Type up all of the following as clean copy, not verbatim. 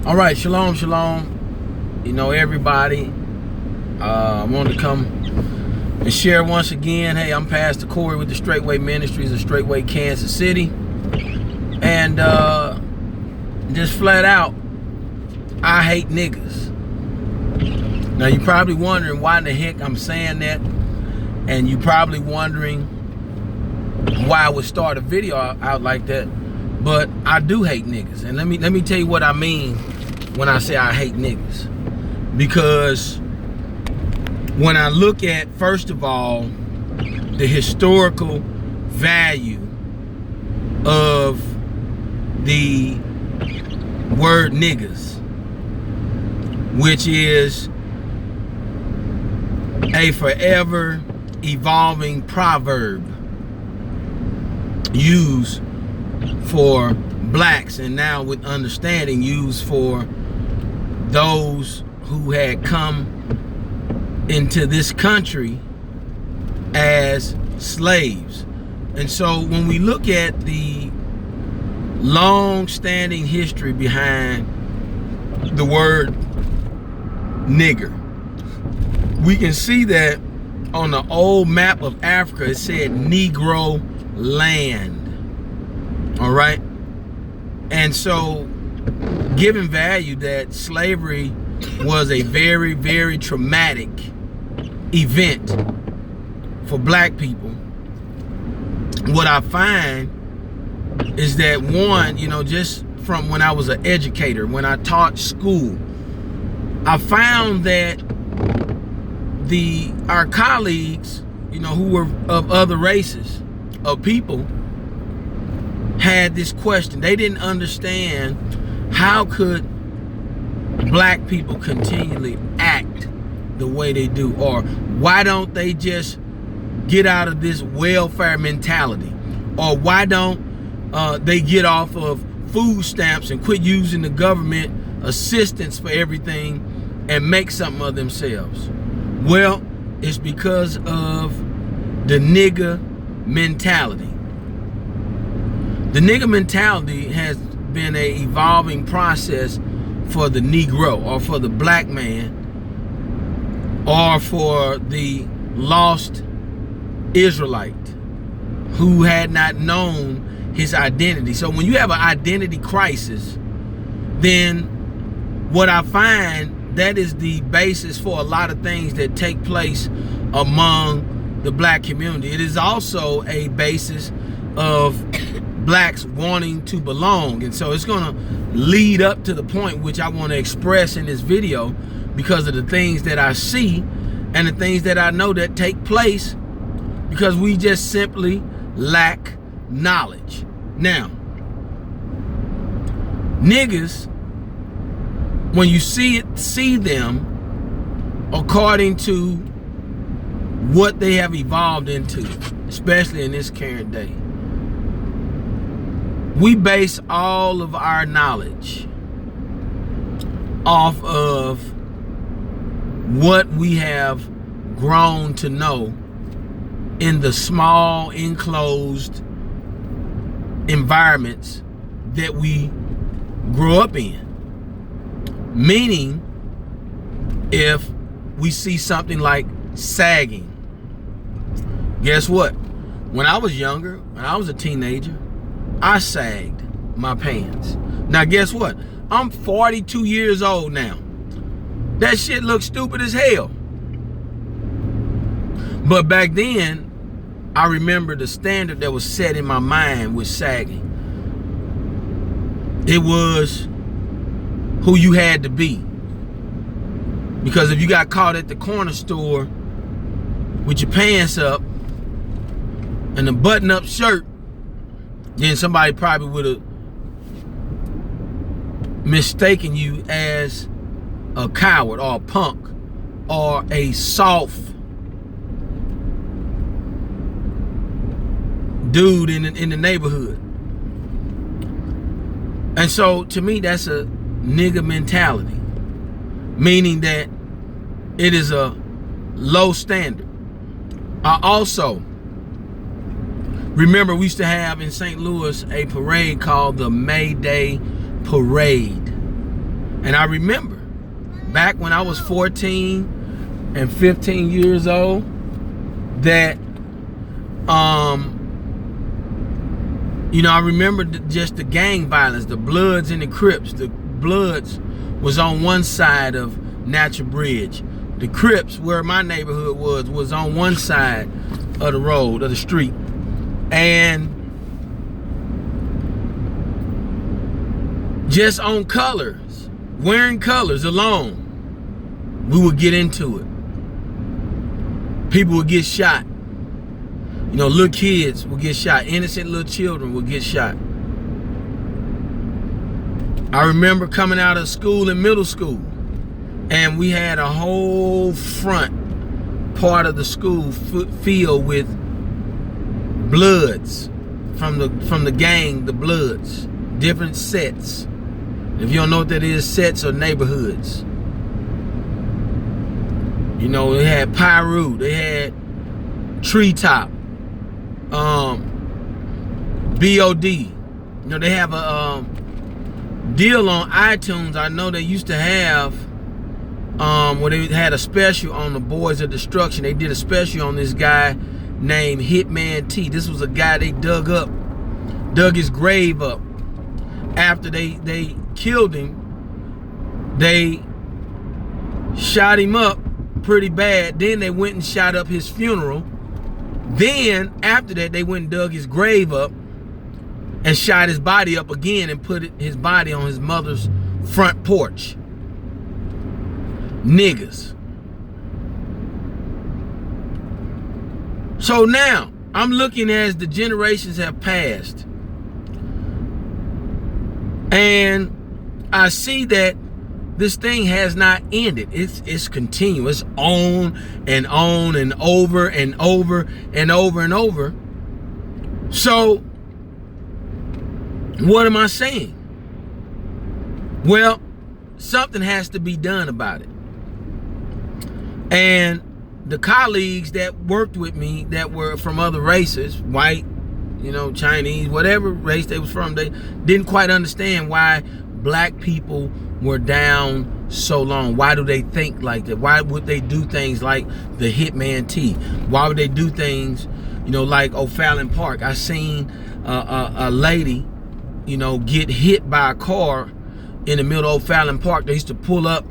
All right, shalom, shalom. You know, everybody. I wanted to come and share once again. Hey, I'm Pastor Corey with the Straightway Ministries of Straightway, Kansas City. And just flat out, I hate niggas. Now, you're probably wondering why in the heck I'm saying that. And you're probably wondering why I would start a video out like that. But I do hate niggas. And let me tell you what I mean when I say I hate niggas. Because when I look at, first of all, the historical value of the word niggas, which is a forever evolving proverb used for blacks, and now with understanding used for those who had come into this country as slaves. And so when we look at the long-standing history behind the word nigger, we can see that on the old map of Africa it said Negro land. All right. And so, given value that slavery was a very, very traumatic event for black people, what I find is that, one, you know, just from when I was an educator, when I taught school, I found that our colleagues, you know, who were of other races of people, had this question. They didn't understand how could black people continually act the way they do, or why don't they just get out of this welfare mentality, or why don't they get off of food stamps and quit using the government assistance for everything and make something of themselves. Well, it's because of the nigger mentality. The nigger mentality has been an evolving process for the Negro, or for the black man, or for the lost Israelite who had not known his identity. So when you have an identity crisis, then what I find, that is the basis for a lot of things that take place among the black community. It is also a basis of blacks wanting to belong. And so it's gonna lead up to the point which I want to express in this video, because of the things that I see and the things that I know that take place because we just simply lack knowledge. Now, niggas, when you see them according to what they have evolved into, especially in this current day, we base all of our knowledge off of what we have grown to know in the small enclosed environments that we grew up in. Meaning, if we see something like sagging, guess what? When I was younger, when I was a teenager, I sagged my pants. Now, guess what? I'm 42 years old now. That shit looks stupid as hell. But back then, I remember the standard that was set in my mind with sagging. It was who you had to be. Because if you got caught at the corner store with your pants up and a button-up shirt, then somebody probably would have mistaken you as a coward or a punk or a soft dude in the neighborhood. And so to me, that's a nigger mentality, meaning that it is a low standard. I also remember we used to have in St. Louis a parade called the May Day Parade. And I remember back when I was 14 and 15 years old that you know, I remember just the gang violence, the Bloods and the Crips. The Bloods was on one side of Natural Bridge. The Crips, where my neighborhood was on one side of the road, of the street. And just on colors, wearing colors alone, we would get into it. People would get shot. You know, little kids would get shot. Innocent little children would get shot. I remember coming out of school in middle school, and we had a whole front part of the school filled with Bloods from the gang, the Bloods, different sets. If you don't know what that is, sets or neighborhoods. You know, they had Pyru, they had Treetop, BOD. You know, they have a deal on iTunes. I know they used to have where they had a special on the Boys of Destruction. They did a special on this guy named Hitman T. This was a guy they dug his grave up. After they killed him, they shot him up pretty bad. Then they went and shot up his funeral. Then after that, they went and dug his grave up and shot his body up again and put his body on his mother's front porch. Niggas. So now I'm looking as the generations have passed, and I see that this thing has not ended. It's continuous, on and over and over and over and over. So what am I saying? Well, something has to be done about it. And the colleagues that worked with me that were from other races, white, you know, Chinese, whatever race they was from, they didn't quite understand why black people were down so long. Why do they think like that? Why would they do things like the Hitman T? Why would they do things, you know, like O'Fallon Park? I seen a lady, you know, get hit by a car in the middle of O'Fallon Park. They used to pull up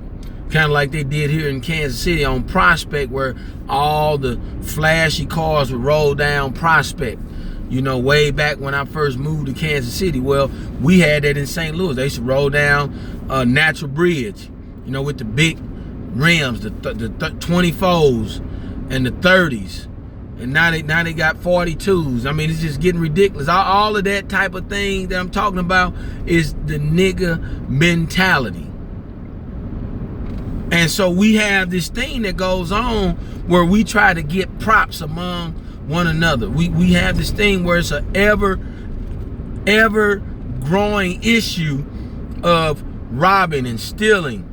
kind of like they did here in Kansas City on Prospect, where all the flashy cars would roll down Prospect. You know, way back when I first moved to Kansas City. Well, we had that in St. Louis. They used to roll down Natural Bridge, you know, with the big rims, the 24s and the 30s. And now they got 42s. I mean, it's just getting ridiculous. All of that type of thing that I'm talking about is the nigga mentality. And so we have this thing that goes on where we try to get props among one another. We have this thing where it's an ever growing issue of robbing and stealing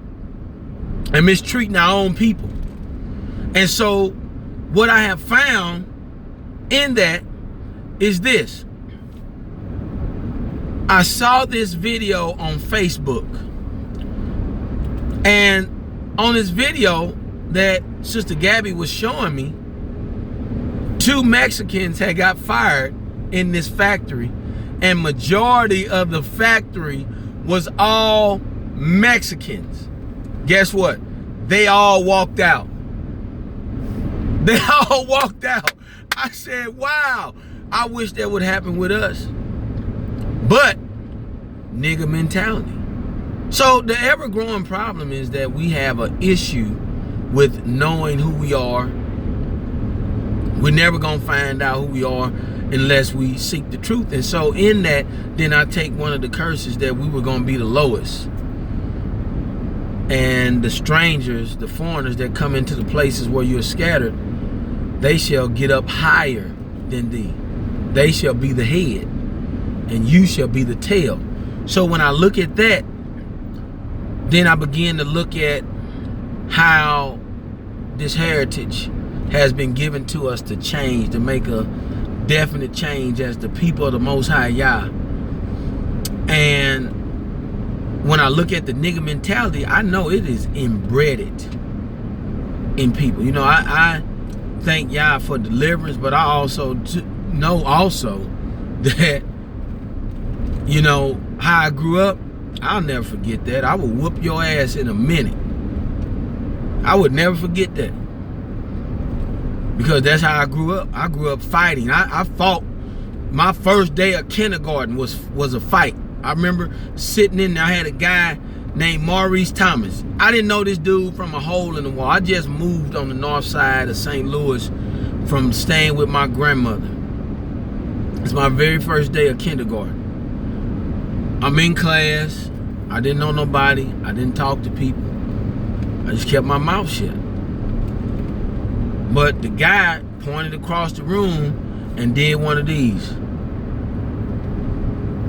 and mistreating our own people. And so what I have found in that is this. I saw this video on Facebook, and on this video that Sister Gabby was showing me, 2 Mexicans had got fired in this factory, and majority of the factory was all Mexicans. Guess what? They all walked out. They all walked out. I said, wow, I wish that would happen with us. But nigga mentality. So the ever-growing problem is that we have an issue with knowing who we are. We're never going to find out who we are unless we seek the truth. And so in that, then I take one of the curses that we were going to be the lowest. And the strangers, the foreigners that come into the places where you're scattered, they shall get up higher than thee. They shall be the head, and you shall be the tail. So when I look at that, then I begin to look at how this heritage has been given to us to change, to make a definite change as the people of the Most High Yah. And when I look at the nigga mentality, I know it is embedded in people. You know, I thank Yah for deliverance, but I also know also that, you know, how I grew up, I'll never forget that. I would whoop your ass in a minute. I would never forget that. Because that's how I grew up. I grew up fighting. I fought. My first day of kindergarten was a fight. I remember sitting in there. I had a guy named Maurice Thomas. I didn't know this dude from a hole in the wall. I just moved on the north side of St. Louis from staying with my grandmother. It's my very first day of kindergarten. I'm in class. I didn't know nobody. I didn't talk to people. I just kept my mouth shut. But the guy pointed across the room and did one of these.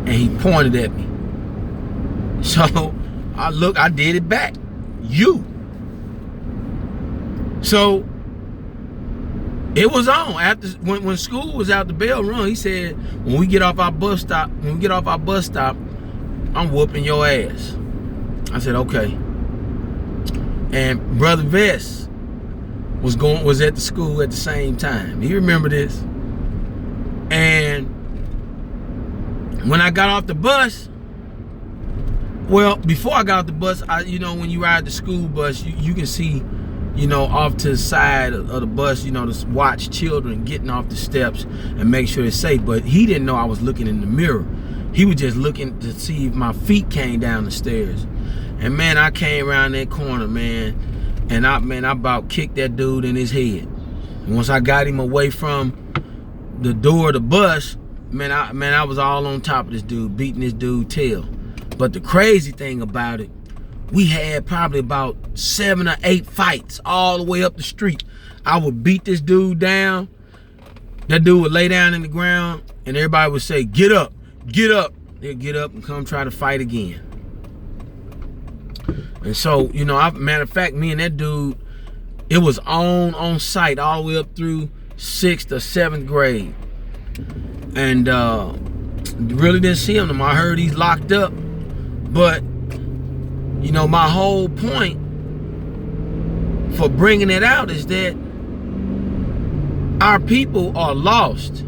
And he pointed at me. So I did it back. You. So it was on. After when school was out, the bell rung. He said, when we get off our bus stop, I'm whooping your ass. I said, okay. And Brother Vest was at the school at the same time. He remembered this. And when I got off the bus, well, before I got off the bus, you know, when you ride the school bus, you can see, you know, off to the side of the bus, you know, to watch children getting off the steps and make sure they're safe. But he didn't know I was looking in the mirror. He was just looking to see if my feet came down the stairs. And man, I came around that corner, man, and I about kicked that dude in his head. And once I got him away from the door of the bus, man, I was all on top of this dude, beating this dude's tail. But the crazy thing about it, we had probably about 7 or 8 fights all the way up the street. I would beat this dude down. That dude would lay down in the ground, and everybody would say, get up, get up. They'd get up and come try to fight again. And so, you know, matter of fact, me and that dude, it was on site all the way up through 6th or 7th grade. And really didn't see him. I heard he's locked up. But, you know, my whole point for bringing it out is that our people are lost.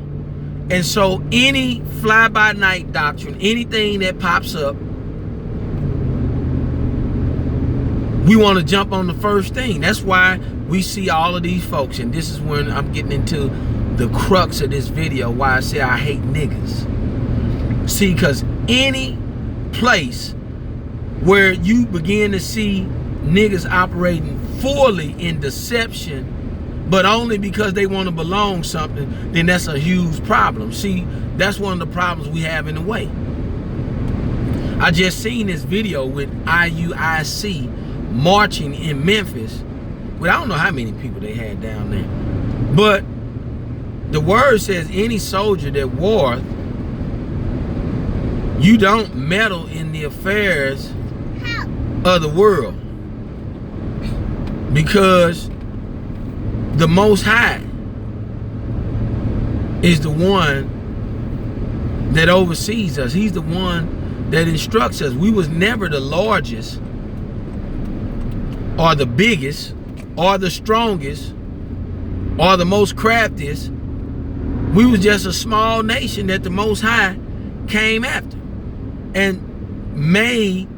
And so any fly-by-night doctrine, anything that pops up, we want to jump on the first thing. That's why we see all of these folks. And this is when I'm getting into the crux of this video, why I say I hate niggas. See, because any place where you begin to see niggas operating fully in deception, but only because they want to belong something, then that's a huge problem. See, that's one of the problems we have in the way. I just seen this video with IUIC marching in Memphis. Well, I don't know how many people they had down there. But the word says any soldier that warreth, you don't meddle in the affairs of the world. Because the Most High is the one that oversees us. He's the one that instructs us. We was never the largest or the biggest or the strongest or the most craftiest. We was just a small nation that the Most High came after and made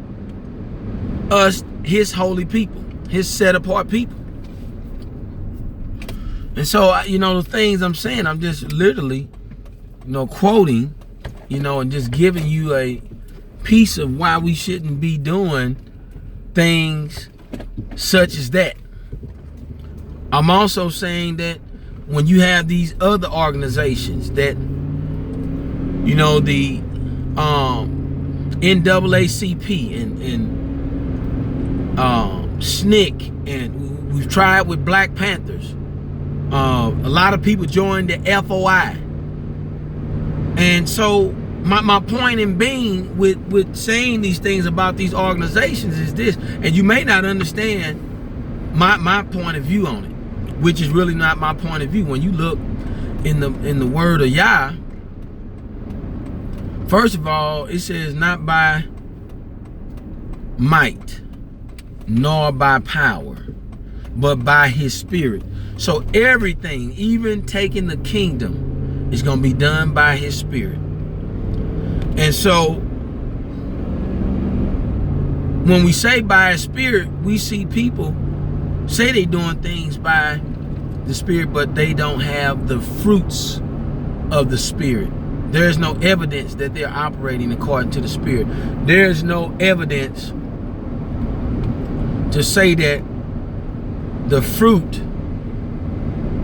us his holy people, his set apart people. And so, you know, the things I'm saying, I'm just literally, you know, quoting, you know, and just giving you a piece of why we shouldn't be doing things such as that. I'm also saying that when you have these other organizations that, you know, the NAACP and SNCC, and we've tried with Black Panthers. A lot of people joined the FOI. And so my point in being with saying these things about these organizations is this, and you may not understand my point of view on it, which is really not my point of view. When you look in the word of Yah, first of all, it says not by might, nor by power, but by his spirit. So everything, even taking the kingdom, is going to be done by his spirit. And so when we say by his spirit, we see people say they're doing things by the spirit, but they don't have the fruits of the spirit. There is no evidence that they're operating according to the spirit. There is no evidence to say that the fruit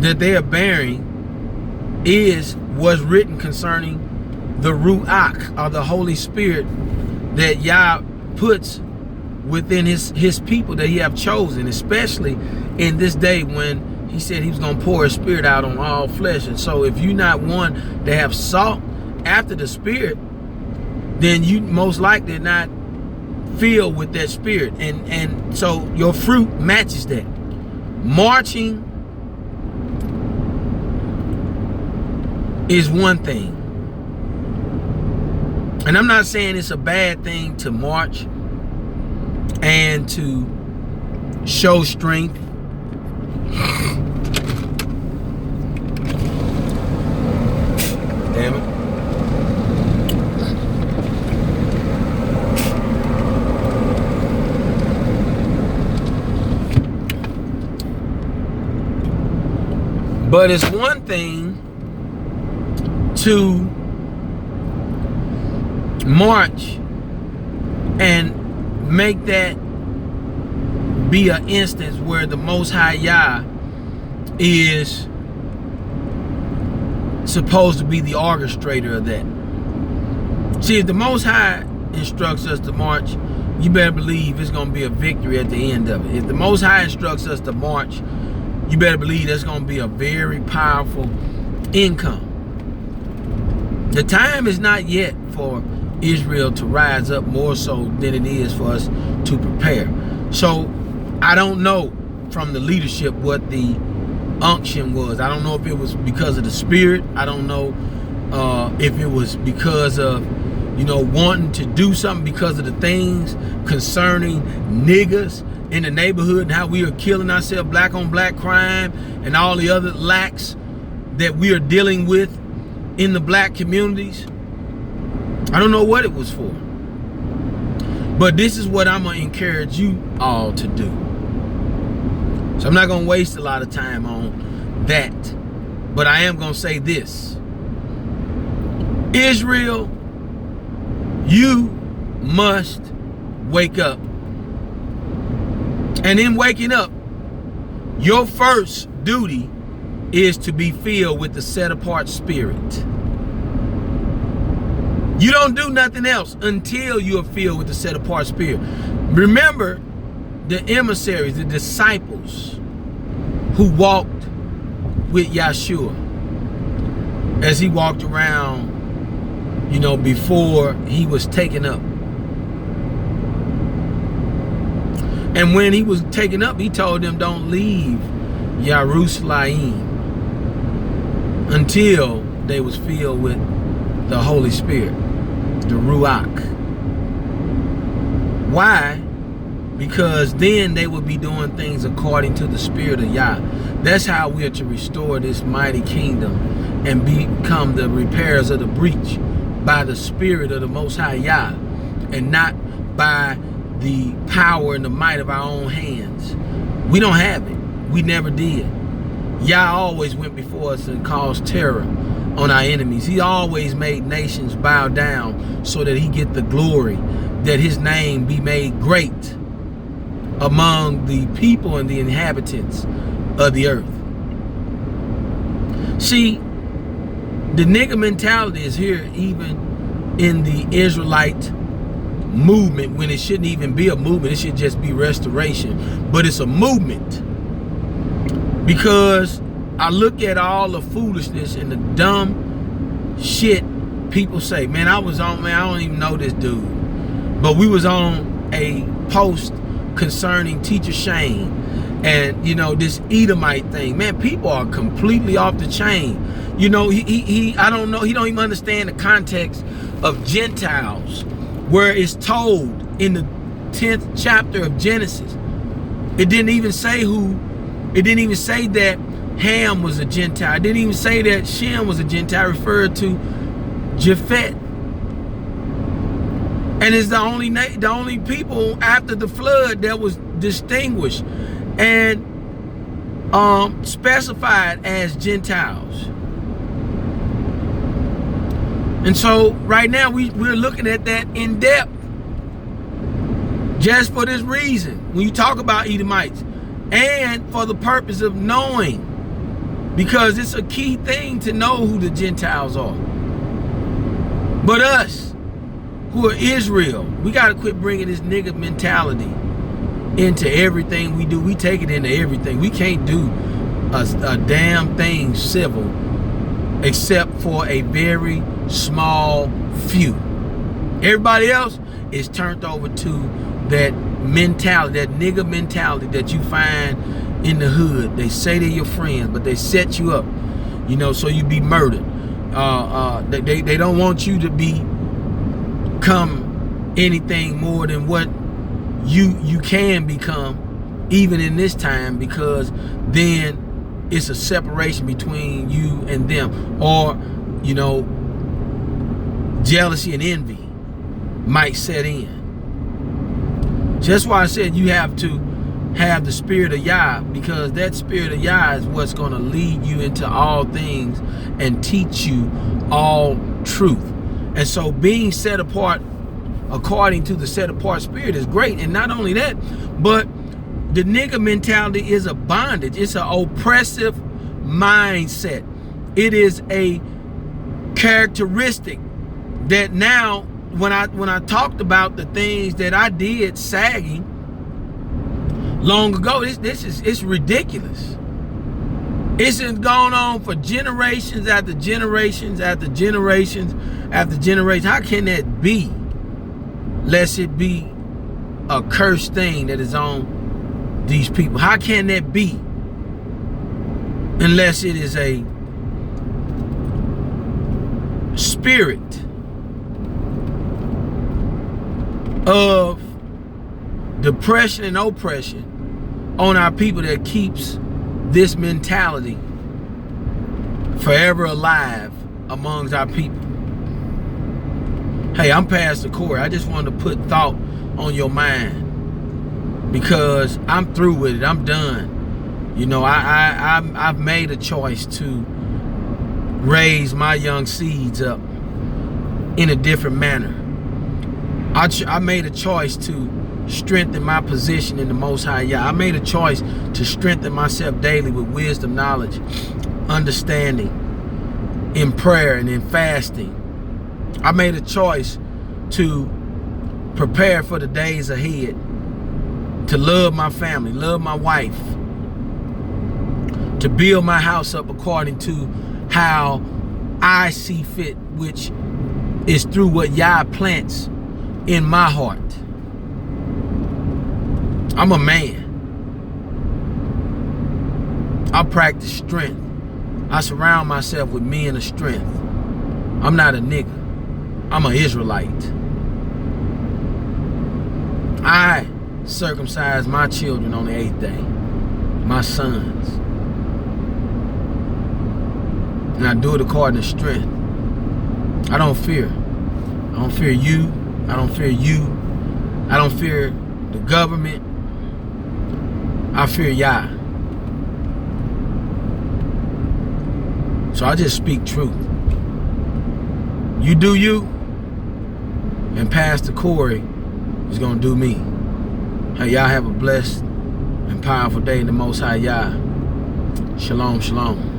that they are bearing was written concerning the Ruach, or the Holy Spirit, that Yah puts within his people that he have chosen, especially in this day when he said he was going to pour his spirit out on all flesh. And so if you're not one that have sought after the spirit, then you most likely not filled with that spirit. And so your fruit matches that. Marching is one thing. And I'm not saying it's a bad thing to march and to show strength. Damn it. But it's one thing to march and make that be an instance where the Most High Yah is supposed to be the orchestrator of that. See, if the Most High instructs us to march, you better believe it's going to be a victory at the end of it. If the Most High instructs us to march, you better believe that's going to be a very powerful income. The time is not yet for Israel to rise up more so than it is for us to prepare. So I don't know from the leadership what the unction was. I don't know if it was because of the spirit. I don't know if it was because of, wanting to do something because of the things concerning niggas in the neighborhood and how we are killing ourselves, black on black crime and all the other lacks that we are dealing with in the black communities. I don't know what it was for. But this is what I'm going to encourage you all to do. So I'm not going to waste a lot of time on that. But I am going to say this. Israel, you must wake up. And in waking up, your first duty is to be filled with the set-apart spirit. You don't do nothing else until you are filled with the set-apart spirit. Remember the emissaries, the disciples who walked with Yahshua as he walked around, before he was taken up. And when he was taken up, he told them, don't leave Jerusalem until they was filled with the Holy Spirit, the Ruach. Why? Because then they would be doing things according to the Spirit of Yah. That's how we are to restore this mighty kingdom and become the repairers of the breach by the Spirit of the Most High Yah, and not by the power and the might of our own hands. We don't have it. We never did. Yah always went before us and caused terror on our enemies. He always made nations bow down so that he get the glory, that his name be made great among the people and the inhabitants of the earth. See, the nigga mentality is here even in the Israelite movement, when it shouldn't even be a movement. It should just be restoration. But it's a movement, because I look at all the foolishness and the dumb shit people say. Man, I don't even know this dude, but we was on a post concerning Teacher Shane and this Edomite thing. Man, people are completely off the chain. I don't know, he don't even understand the context of Gentiles, where it's told in the 10th chapter of Genesis. It didn't even say that Ham was a Gentile. It didn't even say that Shem was a Gentile. It referred to Japhet. And it's the only people after the flood that was distinguished and specified as Gentiles. And so right now we're looking at that in depth. Just for this reason, when you talk about Edomites, and for the purpose of knowing, because it's a key thing to know who the Gentiles are. But us, who are Israel, we got to quit bringing this nigga mentality into everything we do. We take it into everything. We can't do a damn thing civil except for a very small few. Everybody else is turned over to that mentality, that nigga mentality that you find in the hood. They say they're your friends, but they set you up, you know, so you be murdered. They don't want you to become anything more than what you can become, even in this time, because then it's a separation between you and them, or, you know, jealousy and envy might set in. So that's why I said you have to have the spirit of Yah, because that spirit of Yah is what's going to lead you into all things and teach you all truth. And so being set apart according to the set apart spirit is great. And not only that, but the nigga mentality is a bondage. It's an oppressive mindset. It is a characteristic that now, when I talked about the things that I did sagging long ago, it's ridiculous. It's been going on for generations after generations after generations after generations. How can that be? Lest it be a cursed thing that is on these people. How can that be? Unless it is a spirit of depression and oppression on our people that keeps this mentality forever alive amongst our people. Hey, I'm Pastor Corey. I just wanted to put thought on your mind, because I'm through with it. I'm done. You know, I've made a choice to raise my young seeds up in a different manner. I made a choice to strengthen my position in the Most High Yah. I made a choice to strengthen myself daily with wisdom, knowledge, understanding, in prayer and in fasting. I made a choice to prepare for the days ahead, to love my family, love my wife, to build my house up according to how I see fit, which is through what Yah plants in my heart. I'm a man. I practice strength. I surround myself with men of strength. I'm not a nigga. I'm an Israelite. I circumcise my children on the 8th day, my sons. And I do it according to strength. I don't fear. I don't fear you. I don't fear you. I don't fear the government. I fear Yah. So I just speak truth. You do you, and Pastor Corey is going to do me. Hey, y'all have a blessed and powerful day in the Most High Yah. Shalom, shalom.